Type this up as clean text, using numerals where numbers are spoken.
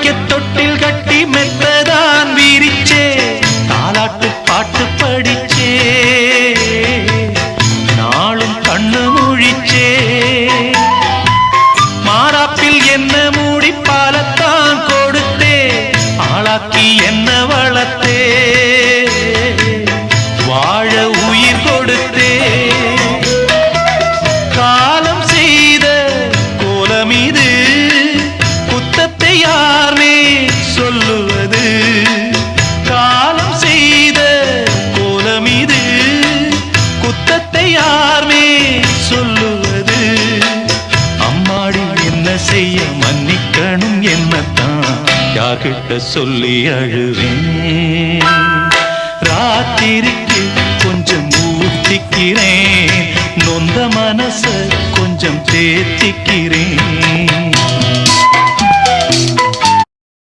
படிக்க தொட்டில் கட்டி மெத்ததான் வீரிச்சே தாலாட்டு பாட்டு படிச்சே நாளும் கண்ணு முழிச்சே மாறாப்பில் என்ன மூடி பாலத்தான் கொடுத்தே ஆளாக்கி என்ன வளர்த்தே வாழ உயிர் கொடுத்தே காலம் செய்த கோலம் இது குத்தத்தை யாரே சொல்லுவது காலம் செய்த கோலம் இது குத்தத்தை யாரே சொல்லுவது அம்மாடி என்ன செய்ய மன்னிக்கணும் என்னத்தான் யார்கிட்ட சொல்லி அழுவேன் ராத்திரிக்கு கொஞ்சம் ஊத்திக்கிறேன் நொந்த மனச கொஞ்சம் தேத்திக்கிறேன்